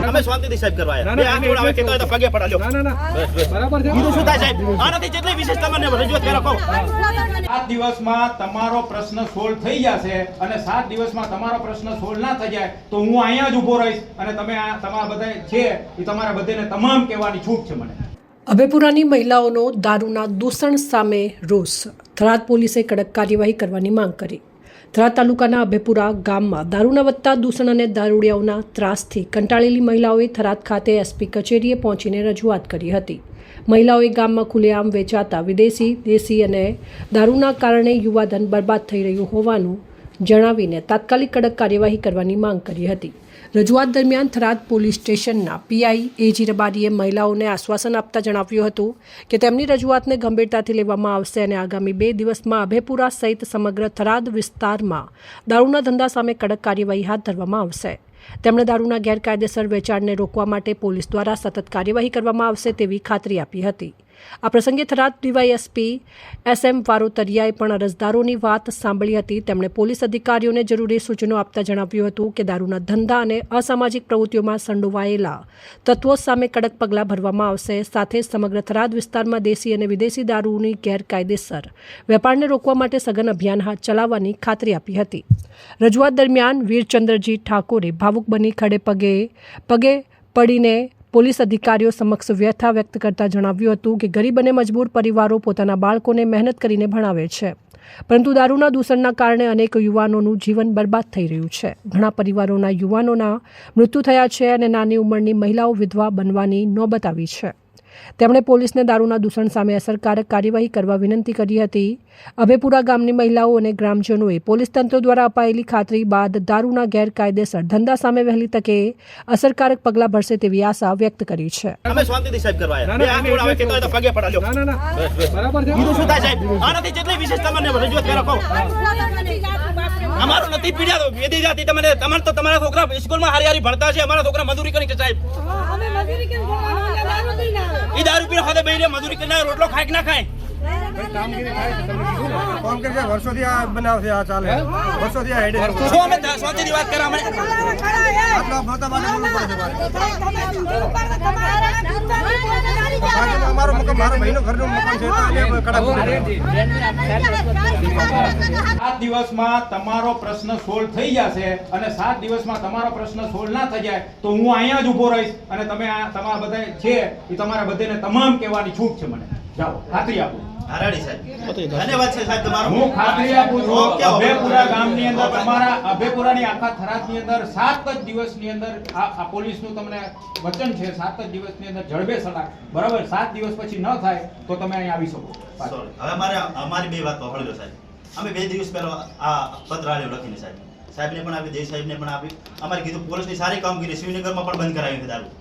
અમે શાંતિથી સાહેબ કરવા આવ્યા. બે હાથ જોડાવે કે તો પગે પડા લ્યો. ના બરાબર છે. બીજું શું થાય સાહેબ? આનાથી જેટલી વિશેષ તમને રજૂઆત કરો કહો. 7 દિવસમાં તમારો પ્રશ્ન સોલ્વ થઈ જશે અને 7 દિવસમાં તમારો પ્રશ્ન સોલ્વ ના થઈ જાય તો હું અહીંયા જ ઊભો રહીશ અને તમે આ તમારા બધા છે એ તમારા બધાને તમામ કહેવાની છૂટ છે મને. અભેપુરાની મહિલાઓનો દારૂના દૂષણ સામે રોષ. થરાદ પોલીસે કડક કાર્યવાહી કરવાની માંગ કરી. થરાદ તાલુકાના અભેપુરા ગામમાં દારૂના વધતા દૂષણ અને દારૂડિયાઓના ત્રાસથી કંટાળેલી મહિલાઓએ થરાદ ખાતે એસપી કચેરીએ પહોંચીને રજૂઆત કરી હતી. મહિલાઓએ ગામમાં ખુલ્લેઆમ વેચાતા વિદેશી, દેશી અને દારૂના કારણે યુવાધન બરબાદ થઈ રહ્યું હોવાનું જણાવીને તાત્કાલિક કડક કાર્યવાહી કરવાની માંગ કરી હતી. રજૂઆત દરમિયાન થરાદ પોલીસ સ્ટેશનના પીઆઈ એજી રબારીએ મહિલાઓને આશ્વાસન આપતા જણાવ્યું હતું કે તેમની રજૂઆતને ગંભીરતાથી લેવામાં આવશે અને આગામી 2 દિવસમાં અભેપુરા સહિત સમગ્ર થરાદ વિસ્તારમાં દારૂના ધંધા સામે કડક કાર્યવાહી હાથ ધરવામાં આવશે. તેમણે દારૂના ગેરકાયદેસર વેચાણને રોકવા માટે પોલીસ દ્વારા સતત કાર્યવાહી કરવામાં આવશે તેવી ખાતરી આપી હતી. આ પ્રસંગે થરાદ ડીવાયએસપી SM વારોતરિયાએ પણ અરજદારોની વાત સાંભળી હતી. તેમણે પોલીસ અધિકારીઓને જરૂરી સૂચનો આપતા જણાવ્યું હતું કે દારૂના ધંધા અને અસામાજિક પ્રવૃત્તિઓમાં સંડોવાયેલા તત્વો સામે કડક પગલાં ભરવામાં આવશે. સાથે જ સમગ્ર થરાદ વિસ્તારમાં દેશી અને વિદેશી દારૂની ગેરકાયદેસર વેપારને રોકવા માટે સઘન અભિયાન હાથ ચલાવવાની ખાતરી આપી હતી. રજૂઆત દરમિયાન વીરચંદ્રજી ઠાકોરે ભાવુક બની ખડે પગે પડીને પોલીસ અધિકારીઓ સમક્ષ વ્યથા વ્યક્ત કરતા જણાવ્યું હતું કે ગરીબ અને મજબૂર પરિવારો પોતાના બાળકોને મહેનત કરીને ભણાવે છે, પરંતુ દારૂના દૂષણના કારણે અનેક યુવાનોનું જીવન બરબાદ થઈ રહ્યું છે. ઘણા પરિવારોના યુવાનોના મૃત્યુ થયા છે અને નાની ઉંમરની મહિલાઓ વિધવા બનવાની નોબત આવી છે. તેમણે પોલીસને દારૂના દૂષણ સામે અસરકારક કાર્યવાહી કરવા વિનંતી કરી હતી. અભેપુરા ગામની મહિલાઓ અને ગ્રામજનોએ પોલીસ તંત્ર દ્વારા અપાયેલી ખાતરી બાદ દારૂના ગેરકાયદેસર ધંધા સામે વહેલી તકે અસરકારક પગલાં ભરશે તેવી આશા વ્યક્ત કરી છે. અમે શાંતિથી સાહેબ કરવા આવ્યા. બે હાથ જોડાવે કે તો પગે પડા લ્યો. ના બરાબર છે. બીજું શું થાય સાહેબ? આનાથી જેટલી વિશેષ તમને રજૂઆત કરો કહો. અમારું નથી પીડ્યા તો વેદી જાતિ તમારે તો તમારા છોકરા સ્કૂલમાં હારી ભણતા છે. અમારા છોકરા મજૂરી કરી છે સાહેબ. ઈ દારૂ પીને ખાતે બેહીને મજૂરી કરીને રોટલો ખાય કે ના ખાય? કોમ કે વર્ષોથી આ બનાવ છે, આ ચાલે વર્ષોથી આ હેડે. શું અમે શાંતિથી વાત કરવા અમે આટલા ભોતા બાને બોલવું પડે છે. અમારો મકાન મારો ભાઈનો ઘરનું મકાન છે તો એ કડક 7 દિવસમાં તમારો પ્રશ્ન સોલ્વ થઈ જશે અને 7 દિવસમાં તમારો પ્રશ્ન સોલ્વ ના થઈ જાય તો હું અહીંયા જ ઊભો રહીશ અને તમે આ તમારા બધા છે એ તમારા બધાને તમામ કહેવાની છૂટ છે મને. જાઓ, ખાતરી આપો. હારાડી સાહેબ ધન્યવાદ છે સાહેબ તમારો. હું ખાતરી આપું છું અભેપુરા ગામની અંદર તમારા અભેપુરાની આખા થરાદની અંદર 7 જ દિવસની અંદર આ પોલીસનું તમને વચન છે 7 જ દિવસની અંદર જડબે સલાહ બરાબર 7 દિવસ પછી ન થાય તો તમે અહીં આવી શકો. હવે અમારી બે વાત પકડી લો સાહેબ. અમે 2 દિવસ પહેલા આ પત્ર આલ્યો લખીને સાહેબને પણ આપી, દેવ સાહેબને પણ આપી. અમારે કીધું પોલીસની સારી કામગીરી શિવનગરમાં પણ બંધ કરાવી છે દારૂ.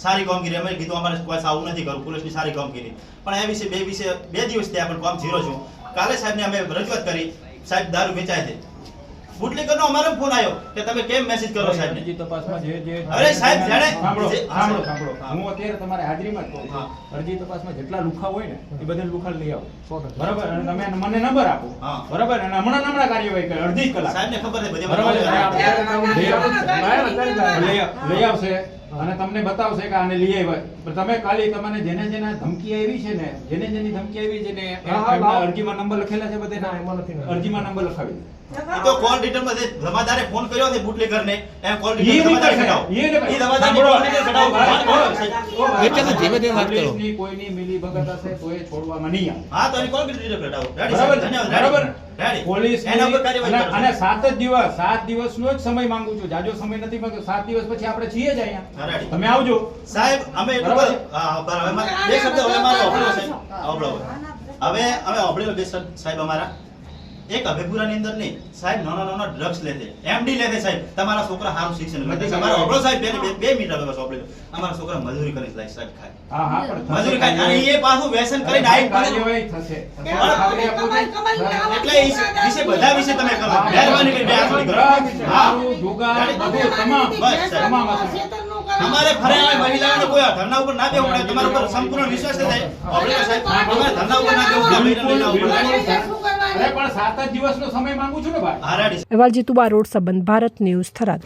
સારી કામગીરી અમે કીધું અમારે કોઈ આવું નથી કરવું, પોલીસની સારી કામગીરી. પણ એ વિશે 2 દિવસ થયા પણ કામ ઝીરો છું. કાલે સાહેબને અમે રજૂઆત કરી, સાહેબ દારૂ વેચાય છે. બુટલેકરનો અમારો ફોન આવ્યો કે તમે કેમ મેસેજ કરો સાહેબને? અરજી તપાસમાં જે અરે સાહેબ જાણે સાંભળો હું અત્યારે તમારી હાજરીમાં જ કહું છું અરજી તપાસમાં જેટલા લુખા હોય ને એ બધા લુખા લઈ આવો બરાબર અને તમે મને નંબર આપો બરાબર અને હમણાં કાર્યવાહી કરે અડધી કલાક સાહેબને ખબર છે બધી બરાબર લઈ આવશે અને તમને બતાવશે કે આને લઈ આવ્યા. તમે ખાલી તમને જેને ધમકી આવી છે ને જેની ધમકી આવી છે ને અરજીમાં નંબર લખેલા છે બધા અરજીમાં નંબર લખાવી દે. એ તો કોલ ડિટેલમાં જે જમાદારે ફોન કર્યો છે બુટલેકરને એમ કોલ ડિટેલ જમાદારે કઢાવો. એ જમાદારની કોલ ડિટેલ કઢાવો. એટલે તો ધીમે ધીમે વાત કરો. પોલીસની કોઈની મિલી ભગત હશે તો એ છોડવામાં નહીં આવે. હા તો એની કોલ ડિટેલ કઢાવો. બરાબર બરાબર પોલીસ એના ઉપર કાર્યવાહી કરો. અને 7 દિવસનો જ સમય માંગુ છું, જાજો સમય નથી માંગતો. 7 દિવસ પછી આપણે છીએ જ અહીંયા, તમે આવજો સાહેબ. અમે એટલું હવે બે શબ્દ હવે મારો અભળો સાહેબ અભળો. હવે અમે અભળેલો બે શબ્દ સાહેબ અમારા એક અભેપુરાની અંદર નહીં સાહેબ નાના ડ્રગ્સ લે છે, એમડી લે છે સાહેબ. તમારા છોકરા સારું શિક્ષણ લે છે. અમારો અભળો સાહેબ 2 મિનિટ હવે બસ અભળો. અમારા છોકરા મજૂરી કરી જાય સાહેબ, ખાય. હા પણ મજૂરી ખાય અને એ પાછું વ્યસન કરીને આઈ કાર્યવાહી થશે. એટલે એ વિશે બધા વિશે તમે કરો મહેરબાની કરીને બે હાથ જોડી કરો. હા જુગાર બધું તમામ અમારે ફરે આવે મહિલાઓને કોઈ ધરના ઉપર ના દેવું પડે. તમારા ઉપર સંપૂર્ણ વિશ્વાસ છે સાહેબ. અભળો સાહેબ તમારે ધરના ઉપર ના દેવું પડે. અરે પણ 7 જ દિવસનો સમય માંગુ છું ને ભાઈ. અહેવાલ જીતુ બારોટ, સંબંધ ભારત ન્યૂઝ, થરાદ.